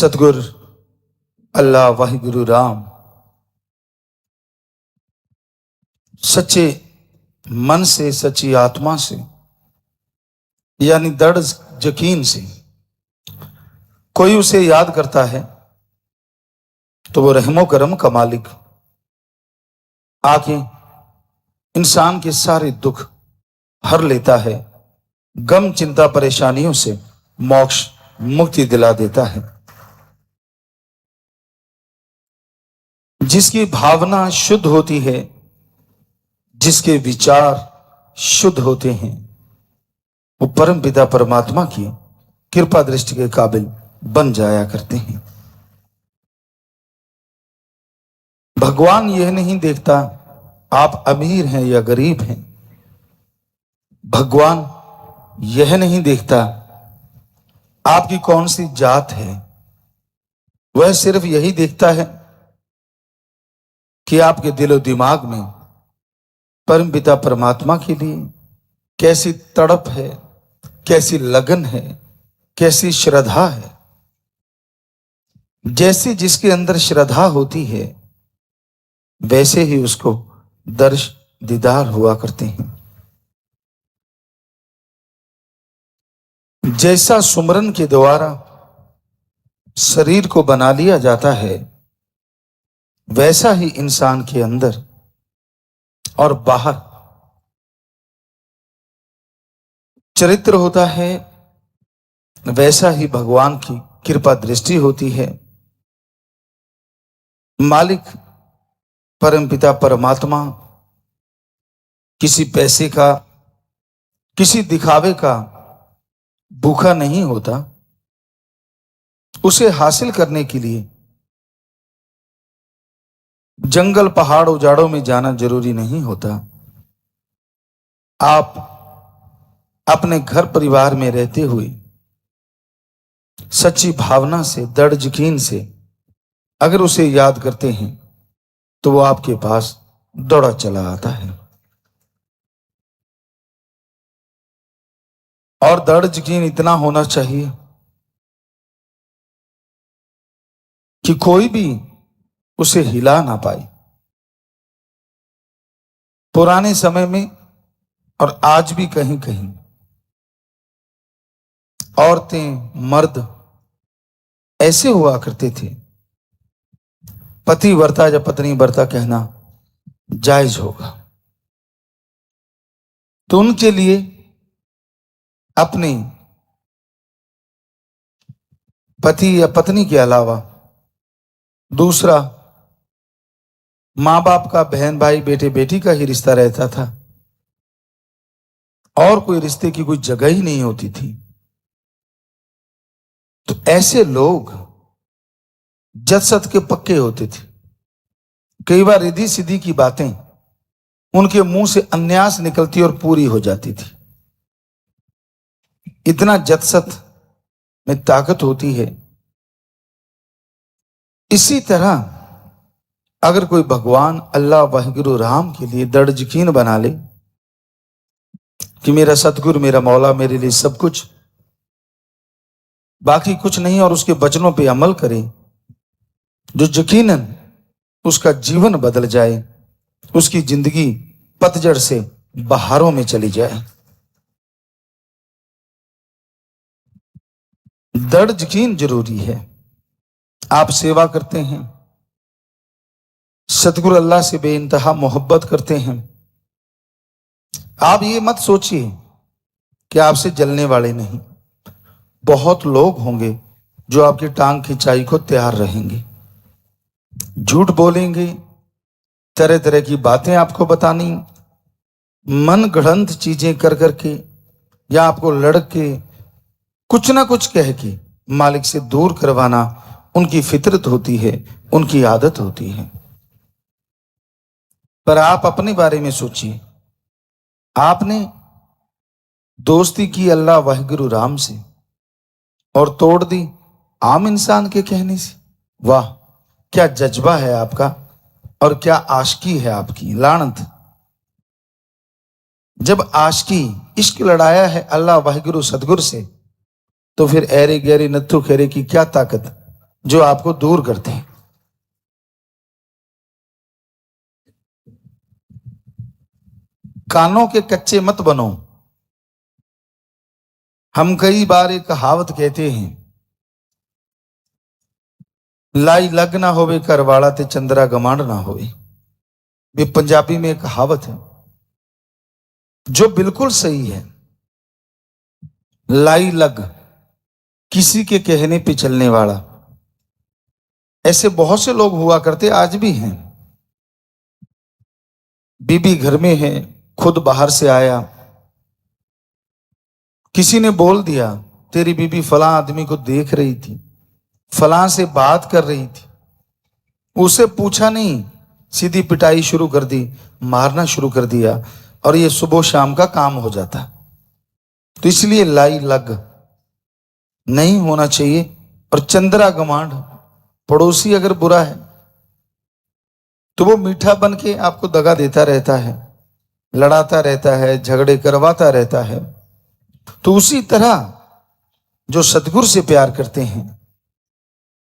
सतगुर अल्लाह वाहिगुरु राम सच्चे मन से, सच्ची आत्मा से, यानी दृढ़ यकीन से कोई उसे याद करता है तो वो रहमो करम का मालिक आके इंसान के सारे दुख हर लेता है, गम चिंता परेशानियों से मोक्ष मुक्ति दिला देता है। जिसकी भावना शुद्ध होती है, जिसके विचार शुद्ध होते हैं, वो परम पिता परमात्मा की कृपा दृष्टि के काबिल बन जाया करते हैं। भगवान यह नहीं देखता आप अमीर हैं या गरीब हैं। भगवान यह नहीं देखता आपकी कौन सी जात है। वह सिर्फ यही देखता है कि आपके दिलो दिमाग में परम पिता परमात्मा के लिए कैसी तड़प है, कैसी लगन है, कैसी श्रद्धा है। जैसी जिसके अंदर श्रद्धा होती है वैसे ही उसको दर्श दीदार हुआ करते हैं। जैसा सुमरन के द्वारा शरीर को बना लिया जाता है वैसा ही इंसान के अंदर और बाहर चरित्र होता है, वैसा ही भगवान की कृपा दृष्टि होती है। मालिक परमपिता परमात्मा किसी पैसे का, किसी दिखावे का भूखा नहीं होता। उसे हासिल करने के लिए जंगल पहाड़ उजाड़ों में जाना जरूरी नहीं होता। आप अपने घर परिवार में रहते हुए सच्ची भावना से, दृढ़ यकीन से अगर उसे याद करते हैं तो वो आपके पास दौड़ा चला आता है। और दृढ़ यकीन इतना होना चाहिए कि कोई भी उसे हिला ना पाए। पुराने समय में और आज भी कहीं कहीं औरतें मर्द ऐसे हुआ करते थे, पति वर्ता या पत्नी वर्ता कहना जायज होगा तो उनके लिए अपने पति या पत्नी के अलावा दूसरा मां बाप का, बहन भाई, बेटे बेटी का ही रिश्ता रहता था और कोई रिश्ते की कोई जगह ही नहीं होती थी। तो ऐसे लोग जत्सत के पक्के होते थे। कई बार रिद्धि सिद्धि की बातें उनके मुंह से अन्यास निकलती और पूरी हो जाती थी। इतना जत्सत में ताकत होती है। इसी तरह अगर कोई भगवान अल्लाह वाहिगुरु राम के लिए दृढ़ यकीन बना ले कि मेरा सतगुरु, मेरा मौला मेरे लिए सब कुछ, बाकी कुछ नहीं, और उसके वचनों पे अमल करे, जो यकीनन उसका जीवन बदल जाए, उसकी जिंदगी पतझड़ से बहारों में चली जाए। दृढ़ यकीन जरूरी है। आप सेवा करते हैं, सतगुरु अल्लाह से बेइंतहा मोहब्बत करते हैं। आप ये मत सोचिए कि आपसे जलने वाले नहीं। बहुत लोग होंगे जो आपकी टांग खिंचाई को तैयार रहेंगे, झूठ बोलेंगे, तरह तरह की बातें आपको बतानी, मन गढ़ंत चीजें कर करके या आपको लड़के कुछ ना कुछ कह के मालिक से दूर करवाना उनकी फितरत होती है, उनकी आदत होती है। पर आप अपने बारे में सोचिए। आपने दोस्ती की अल्लाह वाहिगुरु राम से और तोड़ दी आम इंसान के कहने से। वाह, क्या जज्बा है आपका और क्या आशिकी है आपकी। लानत। जब आशिकी, इश्क लड़ाया है अल्लाह वाहिगुरु सतगुरु से तो फिर ऐरे गहरे नत्थु खेरे की क्या ताकत जो आपको दूर करते हैं। कानों के कच्चे मत बनो। हम कई बार एक कहावत कहते हैं, लाई लग ना होवे करवाड़ा ते चंद्रा गमांड ना होवे। ये पंजाबी में एक कहावत है जो बिल्कुल सही है। लाई लग, किसी के कहने पे चलने वाला। ऐसे बहुत से लोग हुआ करते, आज भी हैं। बीबी घर में है, खुद बाहर से आया, किसी ने बोल दिया तेरी बीबी फलां आदमी को देख रही थी, फलां से बात कर रही थी। उसे पूछा नहीं, सीधी पिटाई शुरू कर दी, मारना शुरू कर दिया, और ये सुबह शाम का काम हो जाता। तो इसलिए लाई लग नहीं होना चाहिए। और चंद्रा गमांड, पड़ोसी अगर बुरा है तो वो मीठा बन के आपको दगा देता रहता है, लड़ाता रहता है, झगड़े करवाता रहता है। तो उसी तरह जो सतगुरु से प्यार करते हैं,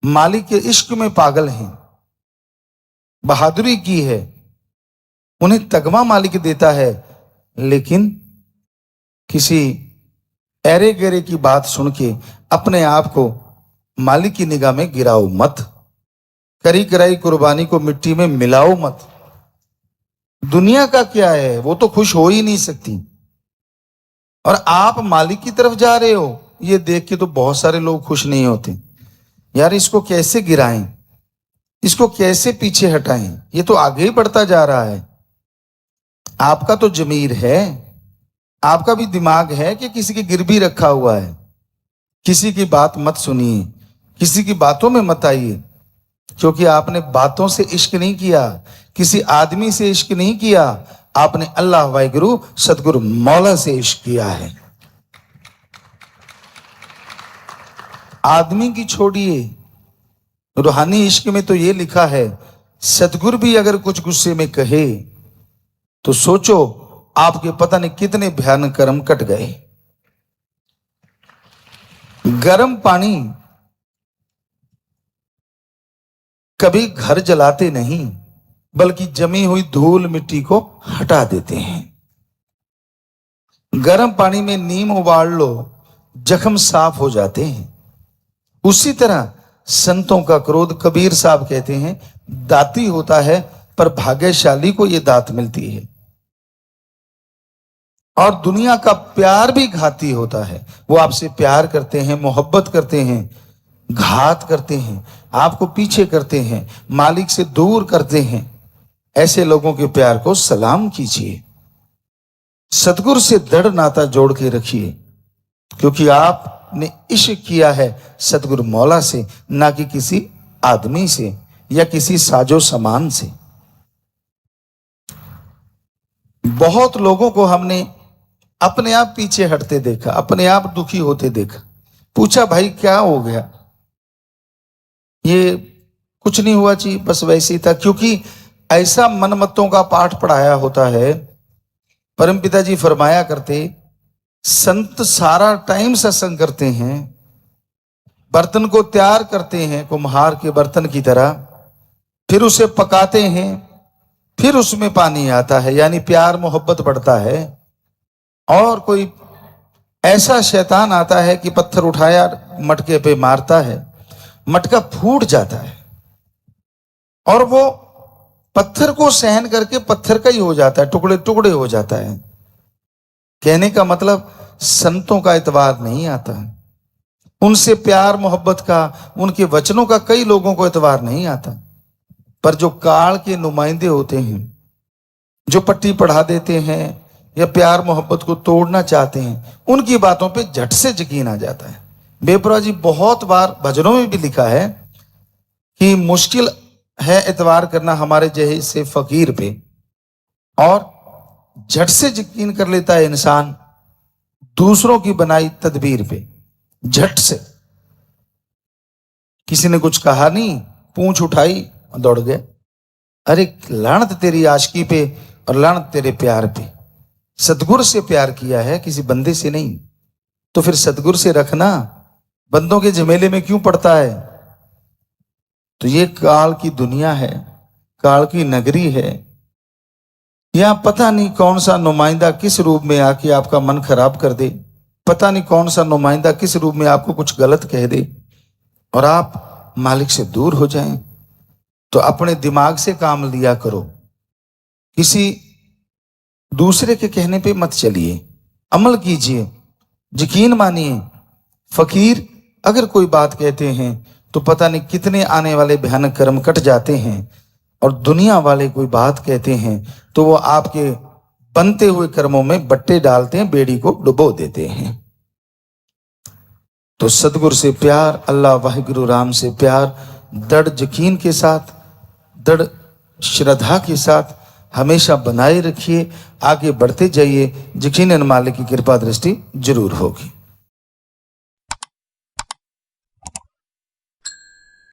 मालिक के इश्क में पागल हैं, बहादुरी की है, उन्हें तगमा मालिक देता है, लेकिन किसी ऐरे गहरे की बात सुन के अपने आप को मालिक की निगाह में गिराओ मत। करी कराई कुर्बानी को मिट्टी में मिलाओ मत। दुनिया का क्या है, वो तो खुश हो ही नहीं सकती, और आप मालिक की तरफ जा रहे हो, ये देख के तो बहुत सारे लोग खुश नहीं होते। यार इसको कैसे गिराएं, इसको कैसे पीछे हटाएं, ये तो आगे ही बढ़ता जा रहा है। आपका तो जमीर है, आपका भी दिमाग है कि किसी की गिरवी रखा हुआ है। किसी की बात मत सुनिए, किसी की बातों में मत आइए, क्योंकि आपने बातों से इश्क नहीं किया, किसी आदमी से इश्क नहीं किया, आपने अल्लाह वाहिगुरु सतगुरु मौला से इश्क किया है। आदमी की छोड़िए, रूहानी इश्क में तो ये लिखा है, सतगुरु भी अगर कुछ गुस्से में कहे तो सोचो आपके पता नहीं कितने भयानक कर्म कट गए। गर्म पानी कभी घर जलाते नहीं, बल्कि जमी हुई धूल मिट्टी को हटा देते हैं। गर्म पानी में नीम उबाल लो, जख्म साफ हो जाते हैं। उसी तरह संतों का क्रोध, कबीर साहब कहते हैं, दाती होता है, पर भाग्यशाली को यह दात मिलती है। और दुनिया का प्यार भी घाती होता है। वो आपसे प्यार करते हैं, मोहब्बत करते हैं, घात करते हैं, आपको पीछे करते हैं, मालिक से दूर करते हैं। ऐसे लोगों के प्यार को सलाम कीजिए। सतगुरु से दृढ़ नाता जोड़ के रखिए, क्योंकि आपने इश्क किया है सतगुरु मौला से, ना कि किसी आदमी से या किसी साजो सामान से। बहुत लोगों को हमने अपने आप पीछे हटते देखा, अपने आप दुखी होते देखा। पूछा भाई क्या हो गया? ये कुछ नहीं हुआ जी, बस वैसे ही था। क्योंकि ऐसा मनमत्तों का पाठ पढ़ाया होता है। परमपिता जी फरमाया करते, संत सारा टाइम सत्संग करते हैं, बर्तन को तैयार करते हैं कुम्हार के बर्तन की तरह, फिर उसे पकाते हैं, फिर उसमें पानी आता है, यानी प्यार मोहब्बत बढ़ता है। और कोई ऐसा शैतान आता है कि पत्थर उठाया मटके पे मारता है, मटका फूट जाता है, और वो पत्थर को सहन करके पत्थर का ही हो जाता है, टुकड़े टुकड़े हो जाता है। कहने का मतलब संतों का एतबार नहीं आता है, उनसे प्यार मोहब्बत का, उनके वचनों का कई लोगों को एतबार नहीं आता। पर जो काल के नुमाइंदे होते हैं, जो पट्टी पढ़ा देते हैं या प्यार मोहब्बत को तोड़ना चाहते हैं, उनकी बातों पे झट से यकीन आ जाता है। बेपरा जी बहुत बार भजनों में भी लिखा है कि मुश्किल है एतबार करना हमारे जैसे फकीर पे, और झट से यकीन कर लेता है इंसान दूसरों की बनाई तदबीर पे। झट से किसी ने कुछ कहा नहीं, पूंछ उठाई और दौड़ गए। अरे लानत तेरी आशिकी पे और लानत तेरे प्यार पे। सतगुरु से प्यार किया है, किसी बंदे से नहीं। तो फिर सतगुरु से रखना, बंदों के झमेले में क्यों पड़ता है? तो ये काल की दुनिया है, काल की नगरी है। यहाँ पता नहीं कौन सा नुमाइंदा किस रूप में आके आपका मन खराब कर दे, पता नहीं कौन सा नुमाइंदा किस रूप में आपको कुछ गलत कह दे और आप मालिक से दूर हो जाएं। तो अपने दिमाग से काम लिया करो, किसी दूसरे के कहने पे मत चलिए, अमल कीजिए, यकीन मानिए। फकीर अगर कोई बात कहते हैं तो पता नहीं कितने आने वाले भयानक कर्म कट जाते हैं, और दुनिया वाले कोई बात कहते हैं तो वो आपके बनते हुए कर्मों में बट्टे डालते हैं, बेड़ी को डुबो देते हैं। तो सदगुरु से प्यार, अल्लाह वाहिगुरु राम से प्यार, दृढ़ यकीन के साथ, दृढ़ श्रद्धा के साथ हमेशा बनाए रखिए, आगे बढ़ते जाइए, यकीनन मालिक की कृपा दृष्टि जरूर होगी।